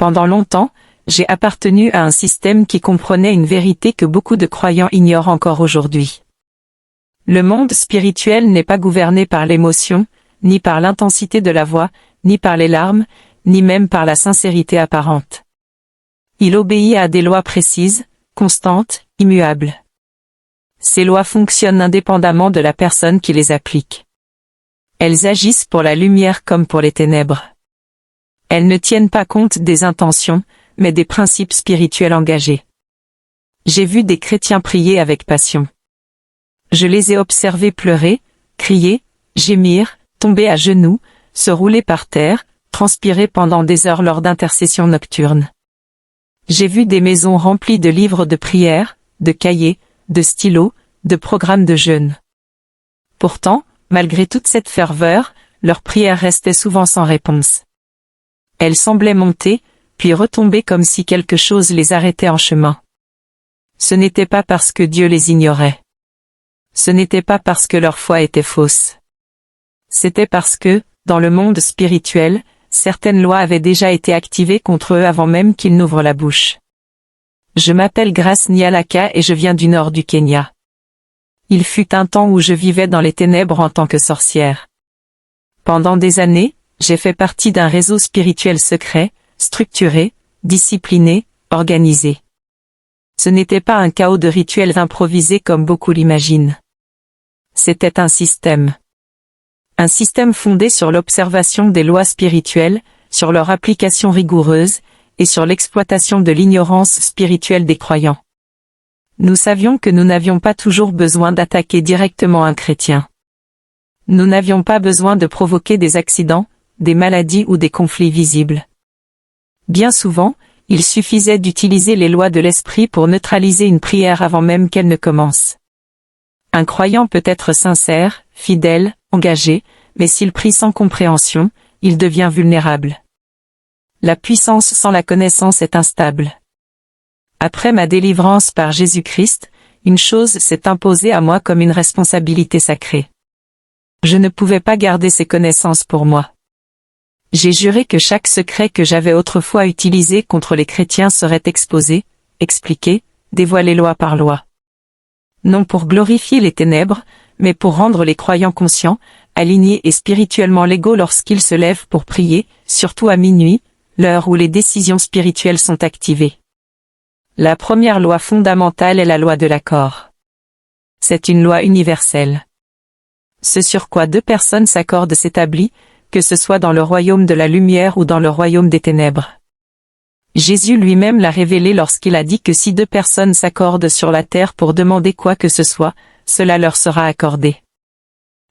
Pendant longtemps, j'ai appartenu à un système qui comprenait une vérité que beaucoup de croyants ignorent encore aujourd'hui. Le monde spirituel n'est pas gouverné par l'émotion, ni par l'intensité de la voix, ni par les larmes, ni même par la sincérité apparente. Il obéit à des lois précises, constantes, immuables. Ces lois fonctionnent indépendamment de la personne qui les applique. Elles agissent pour la lumière comme pour les ténèbres. Elles ne tiennent pas compte des intentions, mais des principes spirituels engagés. J'ai vu des chrétiens prier avec passion. Je les ai observés pleurer, crier, gémir, tomber à genoux, se rouler par terre, transpirer pendant des heures lors d'intercessions nocturnes. J'ai vu des maisons remplies de livres de prières, de cahiers, de stylos, de programmes de jeûne. Pourtant, malgré toute cette ferveur, leurs prières restaient souvent sans réponse. Elles semblaient monter, puis retomber comme si quelque chose les arrêtait en chemin. Ce n'était pas parce que Dieu les ignorait. Ce n'était pas parce que leur foi était fausse. C'était parce que, dans le monde spirituel, certaines lois avaient déjà été activées contre eux avant même qu'ils n'ouvrent la bouche. Je m'appelle Grace Nyalaka et je viens du nord du Kenya. Il fut un temps où je vivais dans les ténèbres en tant que sorcière. Pendant des années, j'ai fait partie d'un réseau spirituel secret, structuré, discipliné, organisé. Ce n'était pas un chaos de rituels improvisés comme beaucoup l'imaginent. C'était un système. Un système fondé sur l'observation des lois spirituelles, sur leur application rigoureuse, et sur l'exploitation de l'ignorance spirituelle des croyants. Nous savions que nous n'avions pas toujours besoin d'attaquer directement un chrétien. Nous n'avions pas besoin de provoquer des accidents, des maladies ou des conflits visibles. Bien souvent, il suffisait d'utiliser les lois de l'esprit pour neutraliser une prière avant même qu'elle ne commence. Un croyant peut être sincère, fidèle, engagé, mais s'il prie sans compréhension, il devient vulnérable. La puissance sans la connaissance est instable. Après ma délivrance par Jésus-Christ, une chose s'est imposée à moi comme une responsabilité sacrée. Je ne pouvais pas garder ces connaissances pour moi. J'ai juré que chaque secret que j'avais autrefois utilisé contre les chrétiens serait exposé, expliqué, dévoilé loi par loi. Non pour glorifier les ténèbres, mais pour rendre les croyants conscients, alignés et spirituellement légaux lorsqu'ils se lèvent pour prier, surtout à minuit, l'heure où les décisions spirituelles sont activées. La première loi fondamentale est la loi de l'accord. C'est une loi universelle. Ce sur quoi deux personnes s'accordent s'établit, que ce soit dans le royaume de la lumière ou dans le royaume des ténèbres. Jésus lui-même l'a révélé lorsqu'il a dit que si deux personnes s'accordent sur la terre pour demander quoi que ce soit, cela leur sera accordé.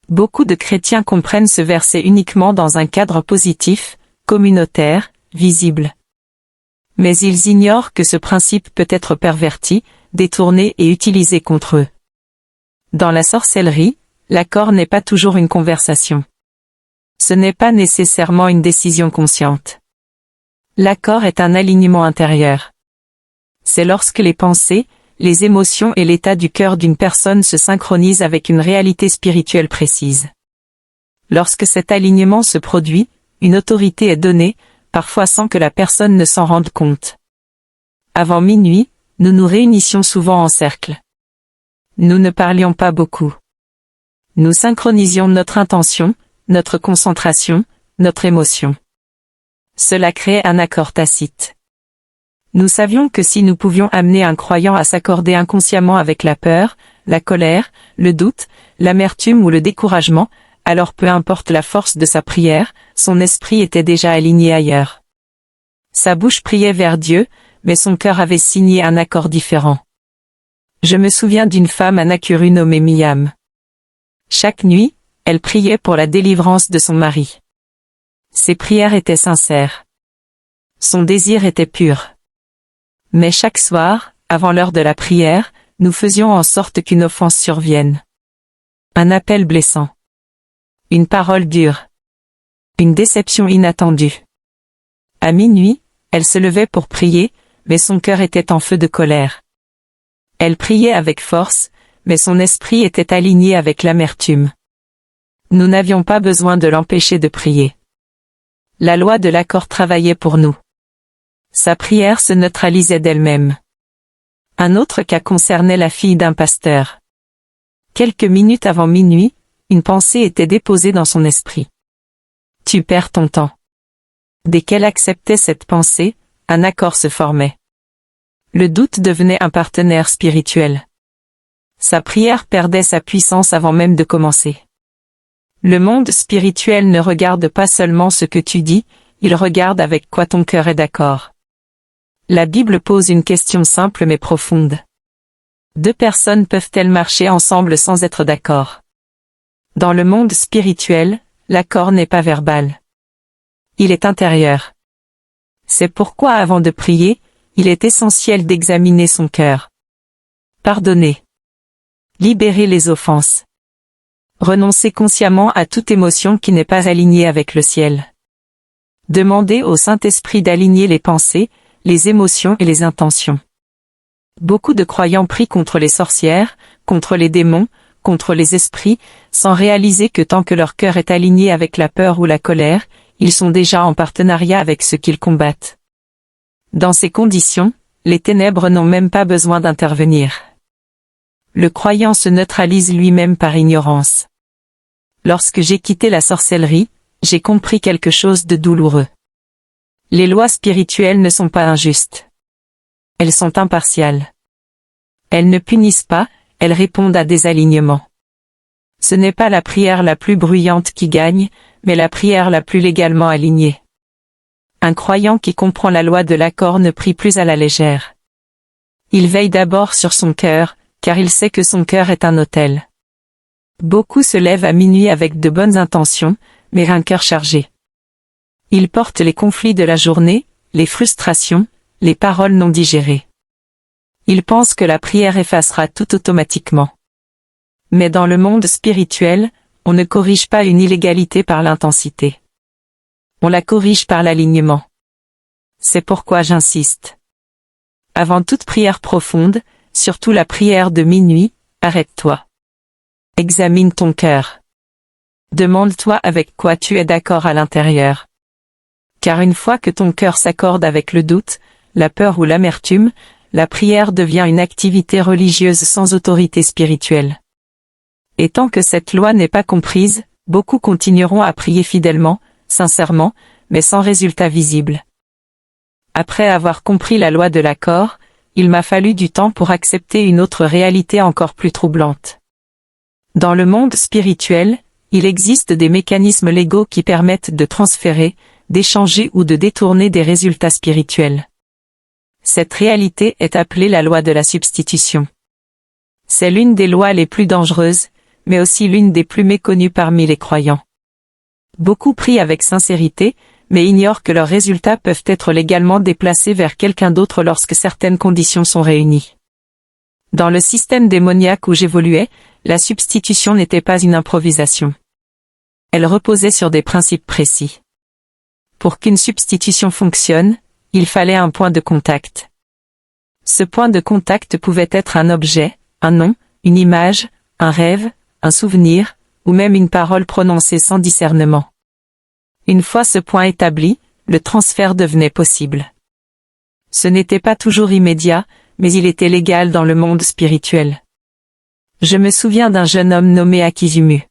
Beaucoup de chrétiens comprennent ce verset uniquement dans un cadre positif, communautaire, visible. Mais ils ignorent que ce principe peut être perverti, détourné et utilisé contre eux. Dans la sorcellerie, l'accord n'est pas toujours une conversation. Ce n'est pas nécessairement une décision consciente. L'accord est un alignement intérieur. C'est lorsque les pensées, les émotions et l'état du cœur d'une personne se synchronisent avec une réalité spirituelle précise. Lorsque cet alignement se produit, une autorité est donnée, parfois sans que la personne ne s'en rende compte. Avant minuit, nous nous réunissions souvent en cercle. Nous ne parlions pas beaucoup. Nous synchronisions notre intention, notre concentration, notre émotion. Cela créait un accord tacite. Nous savions que si nous pouvions amener un croyant à s'accorder inconsciemment avec la peur, la colère, le doute, l'amertume ou le découragement, alors peu importe la force de sa prière, son esprit était déjà aligné ailleurs. Sa bouche priait vers Dieu, mais son cœur avait signé un accord différent. Je me souviens d'une femme à Nakuru nommée Miam. Chaque nuit, elle priait pour la délivrance de son mari. Ses prières étaient sincères. Son désir était pur. Mais chaque soir, avant l'heure de la prière, nous faisions en sorte qu'une offense survienne. Un appel blessant. Une parole dure. Une déception inattendue. À minuit, elle se levait pour prier, mais son cœur était en feu de colère. Elle priait avec force, mais son esprit était aligné avec l'amertume. Nous n'avions pas besoin de l'empêcher de prier. La loi de l'accord travaillait pour nous. Sa prière se neutralisait d'elle-même. Un autre cas concernait la fille d'un pasteur. Quelques minutes avant minuit, une pensée était déposée dans son esprit. Tu perds ton temps. Dès qu'elle acceptait cette pensée, un accord se formait. Le doute devenait un partenaire spirituel. Sa prière perdait sa puissance avant même de commencer. Le monde spirituel ne regarde pas seulement ce que tu dis, il regarde avec quoi ton cœur est d'accord. La Bible pose une question simple mais profonde. Deux personnes peuvent-elles marcher ensemble sans être d'accord? Dans le monde spirituel, l'accord n'est pas verbal. Il est intérieur. C'est pourquoi avant de prier, il est essentiel d'examiner son cœur. Pardonner. Libérer les offenses. Renoncer consciemment à toute émotion qui n'est pas alignée avec le ciel. Demander au Saint-Esprit d'aligner les pensées, les émotions et les intentions. Beaucoup de croyants prient contre les sorcières, contre les démons, contre les esprits, sans réaliser que tant que leur cœur est aligné avec la peur ou la colère, ils sont déjà en partenariat avec ceux qu'ils combattent. Dans ces conditions, les ténèbres n'ont même pas besoin d'intervenir. Le croyant se neutralise lui-même par ignorance. Lorsque j'ai quitté la sorcellerie, j'ai compris quelque chose de douloureux. Les lois spirituelles ne sont pas injustes. Elles sont impartiales. Elles ne punissent pas, elles répondent à des alignements. Ce n'est pas la prière la plus bruyante qui gagne, mais la prière la plus légalement alignée. Un croyant qui comprend la loi de l'accord ne prie plus à la légère. Il veille d'abord sur son cœur, car il sait que son cœur est un autel. Beaucoup se lèvent à minuit avec de bonnes intentions, mais un cœur chargé. Ils portent les conflits de la journée, les frustrations, les paroles non digérées. Ils pensent que la prière effacera tout automatiquement. Mais dans le monde spirituel, on ne corrige pas une illégalité par l'intensité. On la corrige par l'alignement. C'est pourquoi j'insiste. Avant toute prière profonde, surtout la prière de minuit, arrête-toi. Examine ton cœur. Demande-toi avec quoi tu es d'accord à l'intérieur. Car une fois que ton cœur s'accorde avec le doute, la peur ou l'amertume, la prière devient une activité religieuse sans autorité spirituelle. Et tant que cette loi n'est pas comprise, beaucoup continueront à prier fidèlement, sincèrement, mais sans résultat visible. Après avoir compris la loi de l'accord, il m'a fallu du temps pour accepter une autre réalité encore plus troublante. Dans le monde spirituel, il existe des mécanismes légaux qui permettent de transférer, d'échanger ou de détourner des résultats spirituels. Cette réalité est appelée la loi de la substitution. C'est l'une des lois les plus dangereuses, mais aussi l'une des plus méconnues parmi les croyants. Beaucoup prient avec sincérité, mais ignorent que leurs résultats peuvent être légalement déplacés vers quelqu'un d'autre lorsque certaines conditions sont réunies. Dans le système démoniaque où j'évoluais, la substitution n'était pas une improvisation. Elle reposait sur des principes précis. Pour qu'une substitution fonctionne, il fallait un point de contact. Ce point de contact pouvait être un objet, un nom, une image, un rêve, un souvenir, ou même une parole prononcée sans discernement. Une fois ce point établi, le transfert devenait possible. Ce n'était pas toujours immédiat, mais il était légal dans le monde spirituel. Je me souviens d'un jeune homme nommé Akizumu.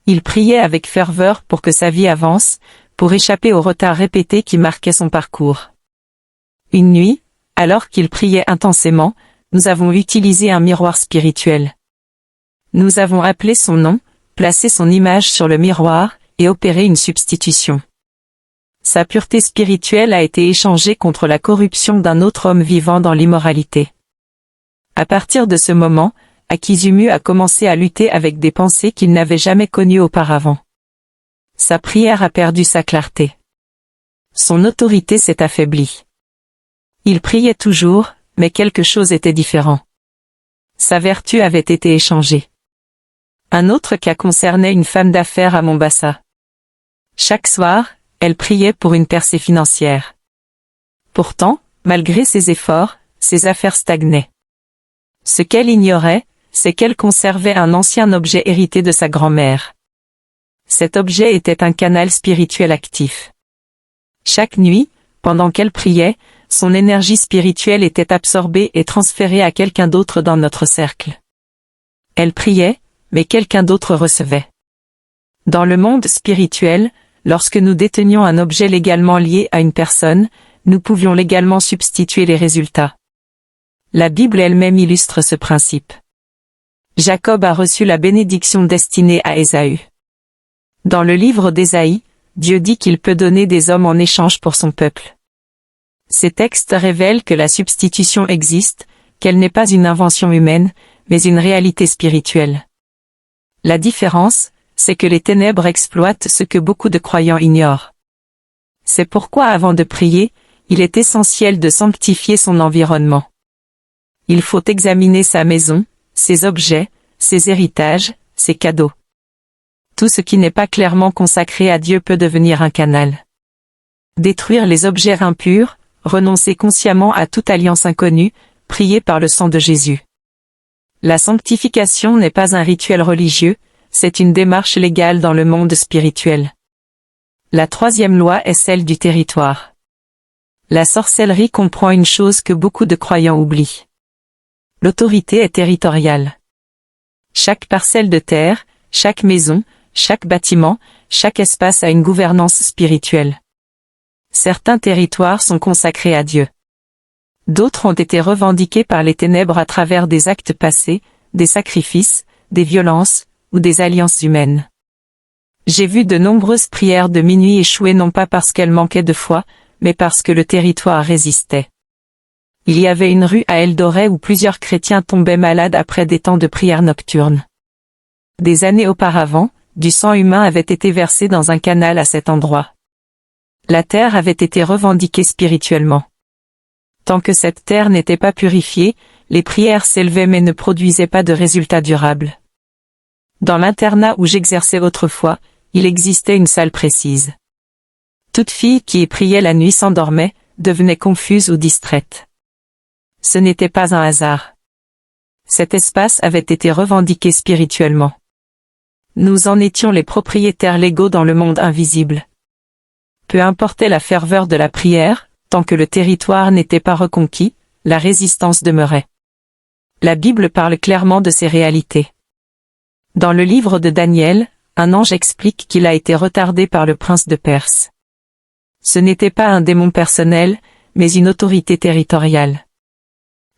Il priait avec ferveur pour que sa vie avance, pour échapper aux retards répétés qui marquaient son parcours. Une nuit, alors qu'il priait intensément, nous avons utilisé un miroir spirituel. Nous avons appelé son nom, placé son image sur le miroir, et opéré une substitution. Sa pureté spirituelle a été échangée contre la corruption d'un autre homme vivant dans l'immoralité. À partir de ce moment, Akizumu a commencé à lutter avec des pensées qu'il n'avait jamais connues auparavant. Sa prière a perdu sa clarté. Son autorité s'est affaiblie. Il priait toujours, mais quelque chose était différent. Sa vertu avait été échangée. Un autre cas concernait une femme d'affaires à Mombasa. Chaque soir, elle priait pour une percée financière. Pourtant, malgré ses efforts, ses affaires stagnaient. Ce qu'elle ignorait, c'est qu'elle conservait un ancien objet hérité de sa grand-mère. Cet objet était un canal spirituel actif. Chaque nuit, Pendant qu'elle priait, son énergie spirituelle était absorbée et transférée à quelqu'un d'autre dans notre cercle. Elle priait, mais quelqu'un d'autre recevait. Dans le monde spirituel, lorsque nous détenions un objet légalement lié à une personne, nous pouvions légalement substituer les résultats. La Bible elle-même illustre ce principe. Jacob a reçu la bénédiction destinée à Ésaü. Dans le livre d'Ésaïe, Dieu dit qu'il peut donner des hommes en échange pour son peuple. Ces textes révèlent que la substitution existe, qu'elle n'est pas une invention humaine, mais une réalité spirituelle. La différence, c'est que les ténèbres exploitent ce que beaucoup de croyants ignorent. C'est pourquoi avant de prier, il est essentiel de sanctifier son environnement. Il faut examiner sa maison, ses objets, ses héritages, ses cadeaux. Tout ce qui n'est pas clairement consacré à Dieu peut devenir un canal. Détruire les objets impurs, renoncer consciemment à toute alliance inconnue, prier par le sang de Jésus. La sanctification n'est pas un rituel religieux, c'est une démarche légale dans le monde spirituel. La troisième loi est celle du territoire. La sorcellerie comprend une chose que beaucoup de croyants oublient. L'autorité est territoriale. Chaque parcelle de terre, chaque maison, chaque bâtiment, chaque espace a une gouvernance spirituelle. Certains territoires sont consacrés à Dieu. D'autres ont été revendiqués par les ténèbres à travers des actes passés, des sacrifices, des violences, ou des alliances humaines. J'ai vu de nombreuses prières de minuit échouer non pas parce qu'elles manquaient de foi, mais parce que le territoire résistait. Il y avait une rue à Eldoret où plusieurs chrétiens tombaient malades après des temps de prière nocturne. Des années auparavant, du sang humain avait été versé dans un canal à cet endroit. La terre avait été revendiquée spirituellement. Tant que cette terre n'était pas purifiée, les prières s'élevaient mais ne produisaient pas de résultats durables. Dans l'internat où j'exerçais autrefois, il existait une salle précise. Toute fille qui y priait la nuit s'endormait, devenait confuse ou distraite. Ce n'était pas un hasard. Cet espace avait été revendiqué spirituellement. Nous en étions les propriétaires légaux dans le monde invisible. Peu importait la ferveur de la prière, tant que le territoire n'était pas reconquis, la résistance demeurait. La Bible parle clairement de ces réalités. Dans le livre de Daniel, un ange explique qu'il a été retardé par le prince de Perse. Ce n'était pas un démon personnel, mais une autorité territoriale.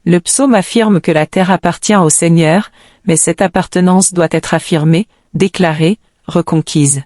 Le psaume affirme que la terre appartient au Seigneur, mais cette appartenance doit être affirmée, déclarée, reconquise.